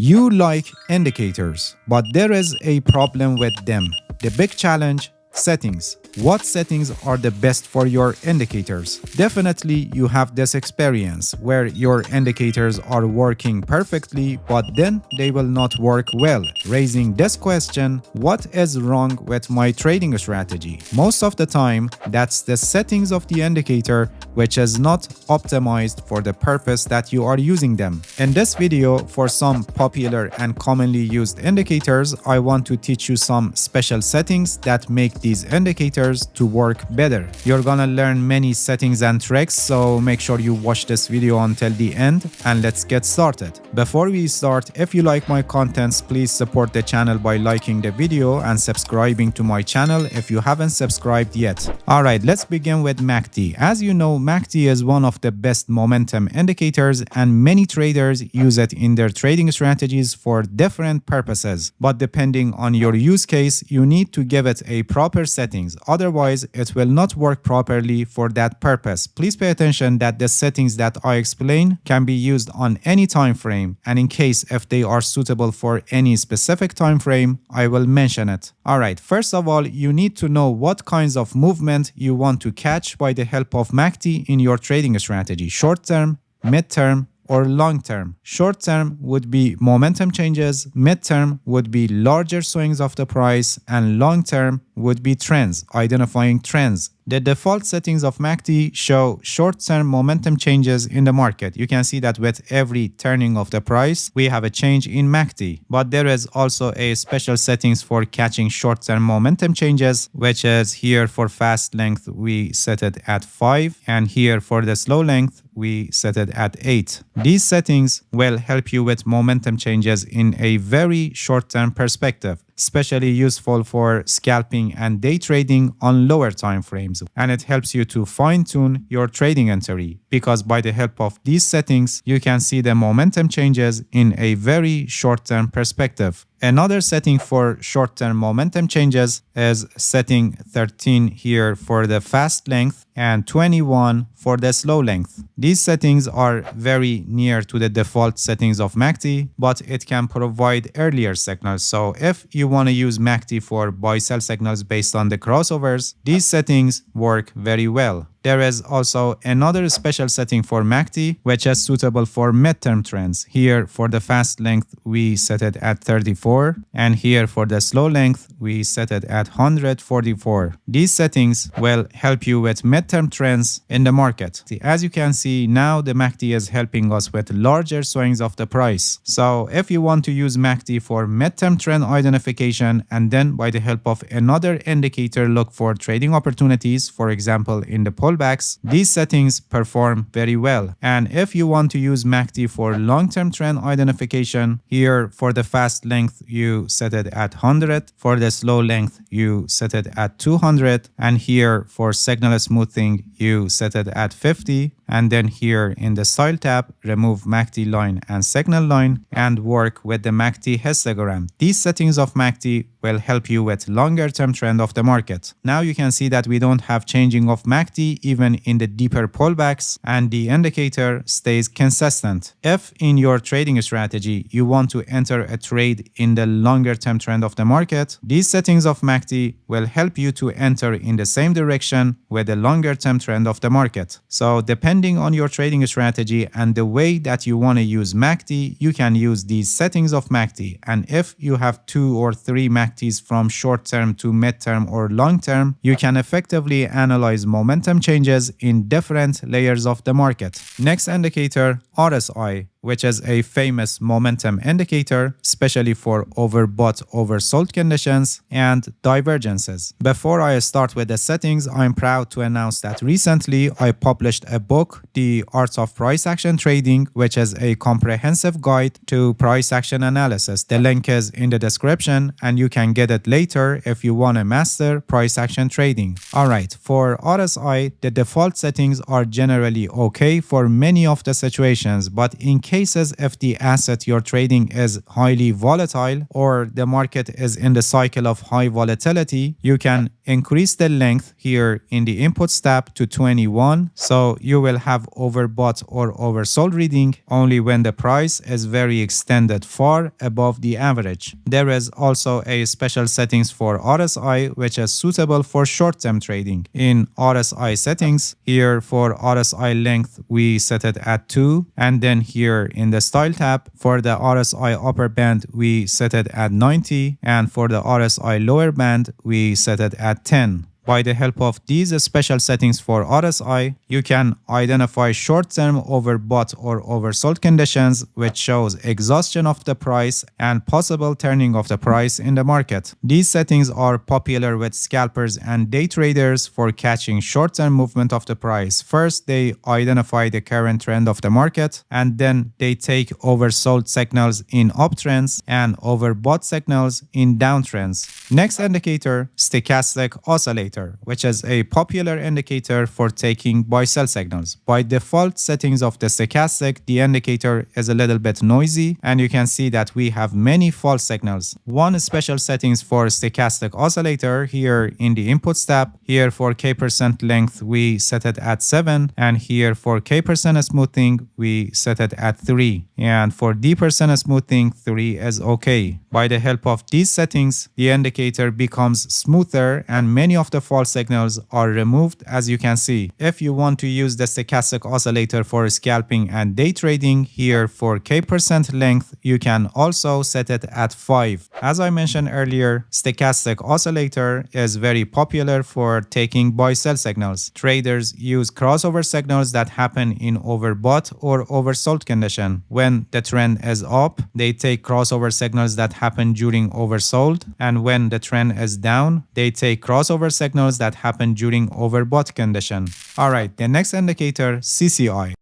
You like indicators, but there is a problem with them. The big challenge: settings. What settings are the best for your indicators? Definitely you have this experience where your indicators are working perfectly, but then they will not work well, raising this question: what is wrong with my trading strategy? Most of the time, that's the settings of the indicator which is not optimized for the purpose that you are using them. In this video, for some popular and commonly used indicators, I want to teach you some special settings that make these indicators to work better. You're gonna learn many settings and tricks, so make sure you watch this video until the end, and let's get started. Before we start, if you like my contents, please support the channel by liking the video and subscribing to my channel if you haven't subscribed yet. Alright, let's begin with MACD. As you know, MACD is one of the best momentum indicators, and many traders use it in their trading strategies for different purposes. But depending on your use case, you need to give it a proper settings. Otherwise, it will not work properly for that purpose. Please pay attention that the settings that I explain can be used on any time frame, and in case if they are suitable for any specific time frame, I will mention it. Alright, first of all, you need to know what kinds of movement you want to catch by the help of MACD in your trading strategy: short term, mid term, or long term. Short term would be momentum changes, mid term would be larger swings of the price, and long term would be trends, identifying trends. The default settings of MACD show short-term momentum changes in the market. You can see that with every turning of the price, we have a change in MACD. But there is also a special settings for catching short-term momentum changes, which is here for fast length, we set it at 5, and here for the slow length, we set it at 8. These settings will help you with momentum changes in a very short-term perspective, especially useful for scalping and day trading on lower time frames. And it helps you to fine-tune your trading entry, because by the help of these settings, you can see the momentum changes in a very short-term perspective. Another setting for short-term momentum changes is setting 13 here for the fast length and 21 for the slow length. These settings are very near to the default settings of MACD, but it can provide earlier signals. So if you want to use MACD for buy-sell signals based on the crossovers, these settings work very well. There is also another special setting for MACD, which is suitable for midterm trends. Here for the fast length, we set it at 34, and here for the slow length, we set it at 144. These settings will help you with midterm trends in the market. As you can see, now the MACD is helping us with larger swings of the price. So if you want to use MACD for midterm trend identification, and then by the help of another indicator look for trading opportunities, for example in the pullbacks, these settings perform very well. And if you want to use MACD for long-term trend identification, here for the fast length you set it at 100, for the slow length you set it at 200, and here for signal smoothing you set it at 50, and then here in the style tab, remove MACD line and signal line and work with the MACD histogram. These settings of MACD will help you with longer term trend of the market. Now you can see that we don't have changing of MACD even in the deeper pullbacks, and the indicator stays consistent. If in your trading strategy you want to enter a trade in the longer term trend of the market, these settings of MACD will help you to enter in the same direction with the longer term trend of the market. So depending on your trading strategy and the way that you want to use MACD, you can use these settings of MACD. And if you have 2 or 3 MACDs from short term to mid term or long term, you can effectively analyze momentum changes in different layers of the market. Next indicator, RSI, which is a famous momentum indicator, especially for overbought, oversold conditions and divergences. Before I start with the settings, I'm proud to announce that recently I published a book, The Art of Price Action Trading, which is a comprehensive guide to price action analysis. The link is in the description, and you can get it later if you want to master price action trading. Alright, for RSI, the default settings are generally okay for many of the situations, but in cases if the asset you're trading is highly volatile or the market is in the cycle of high volatility, you can increase the length here in the inputs tab to 21. So you will have overbought or oversold reading only when the price is very extended far above the average. There is also a special settings for RSI, which is suitable for short-term trading. In RSI settings, here for RSI length, we set it at 2. And then here in the style tab, for the RSI upper band, we set it at 90. And for the RSI lower band, we set it at 10. By the help of these special settings for RSI, you can identify short-term overbought or oversold conditions, which shows exhaustion of the price and possible turning of the price in the market. These settings are popular with scalpers and day traders for catching short-term movement of the price. First, they identify the current trend of the market, and then they take oversold signals in uptrends and overbought signals in downtrends. Next indicator, stochastic oscillator, which is a popular indicator for taking buy-sell signals. By default settings of the stochastic, the indicator is a little bit noisy, and you can see that we have many false signals. One special settings for stochastic oscillator here in the inputs tab. Here for K% length, we set it at 7, and here for K% smoothing, we set it at 3. And for D% smoothing, 3 is okay. By the help of these settings, the indicator becomes smoother and many of the false signals are removed, as you can see. If you want to use the stochastic oscillator for scalping and day trading, here for K% length, you can also set it at 5. As I mentioned earlier, stochastic oscillator is very popular for taking buy-sell signals. Traders use crossover signals that happen in overbought or oversold condition. When the trend is up, they take crossover signals that happen during oversold, and when the trend is down, they take crossover signals that happen during overbought condition. Alright, the next indicator, CCI.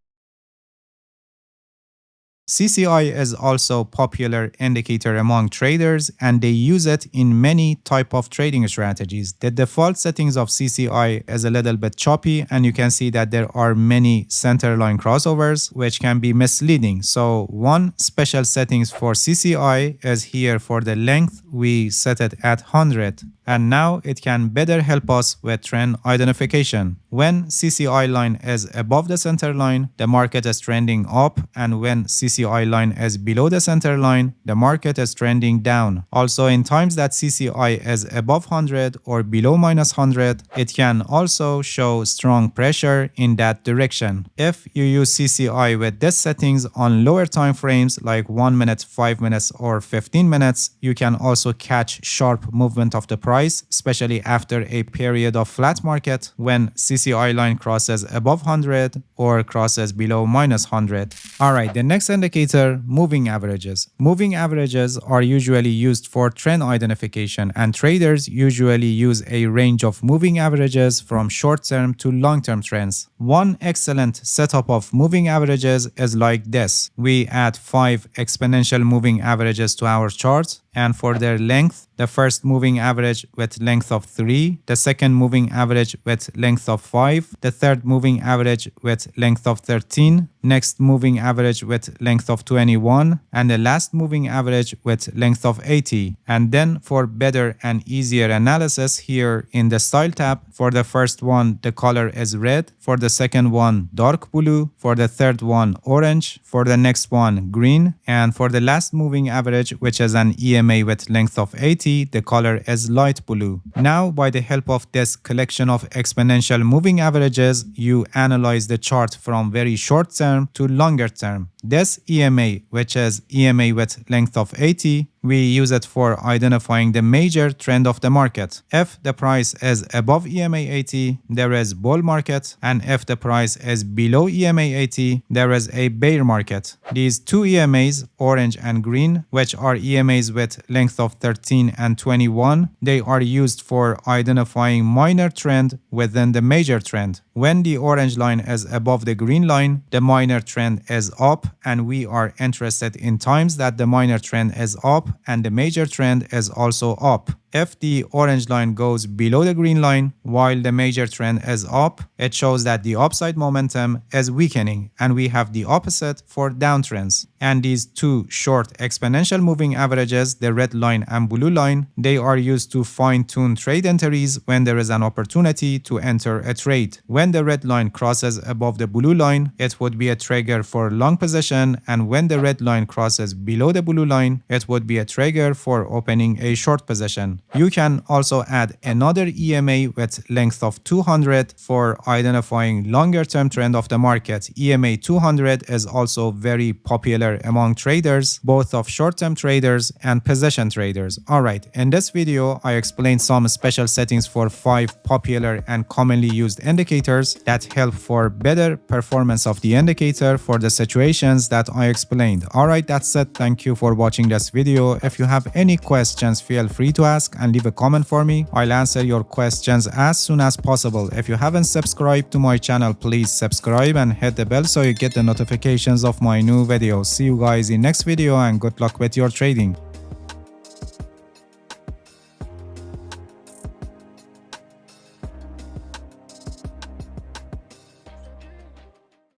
CCI is also a popular indicator among traders, and they use it in many type of trading strategies. The default settings of CCI is a little bit choppy, and you can see that there are many centerline crossovers which can be misleading. So one special settings for CCI is here for the length, we set it at 100. And now it can better help us with trend identification. When CCI line is above the center line, the market is trending up, and when CCI line is below the center line, the market is trending down. Also, in times that CCI is above 100 or below minus 100, it can also show strong pressure in that direction. If you use CCI with these settings on lower time frames like 1 minute, 5 minutes, or 15 minutes, you can also catch sharp movement of the price, especially after a period of flat market when CCI line crosses above 100 or crosses below minus 100. Alright, the next indicator, moving averages. Moving averages are usually used for trend identification, and traders usually use a range of moving averages from short-term to long-term trends. One excellent setup of moving averages is like this. We add 5 exponential moving averages to our chart, and for their length, the first moving average with length of 3, the second moving average with length of 5, the third moving average with length of 13, next moving average with length of 21, and the last moving average with length of 80. And then for better and easier analysis, here in the style tab, for the first one, the color is red, for the second one, dark blue, for the third one, orange, for the next one, green, and for the last moving average, which is an EMA with length of 80, the color is light blue. Now, by the help of this collection of exponential moving averages, you analyze the chart from very short term to longer term. This EMA, which is EMA with length of 80, we use it for identifying the major trend of the market. If the price is above EMA 80, there is bull market, and if the price is below EMA 80, there is a bear market. These two EMAs, orange and green, which are EMAs with length of 13 and 21, they are used for identifying minor trend within the major trend. When the orange line is above the green line, the minor trend is up, and we are interested in times that the minor trend is up and the major trend is also up. If the orange line goes below the green line while the major trend is up, it shows that the upside momentum is weakening, and we have the opposite for downtrends. And these two short exponential moving averages, the red line and blue line, they are used to fine-tune trade entries when there is an opportunity to enter a trade. When the red line crosses above the blue line, it would be a trigger for long position, and when the red line crosses below the blue line, it would be a trigger for opening a short position. You can also add another EMA with length of 200 for identifying longer term trend of the market. EMA 200 is also very popular among traders, both of short-term traders and position traders. Alright, in this video, I explained some special settings for 5 popular and commonly used indicators that help for better performance of the indicator for the situations that I explained. Alright, that's it. Thank you for watching this video. If you have any questions, feel free to ask and leave a comment for me. I'll answer your questions as soon as possible. If you haven't subscribed to my channel, please subscribe and hit the bell so you get the notifications of my new videos. See you guys in next video and good luck with your trading.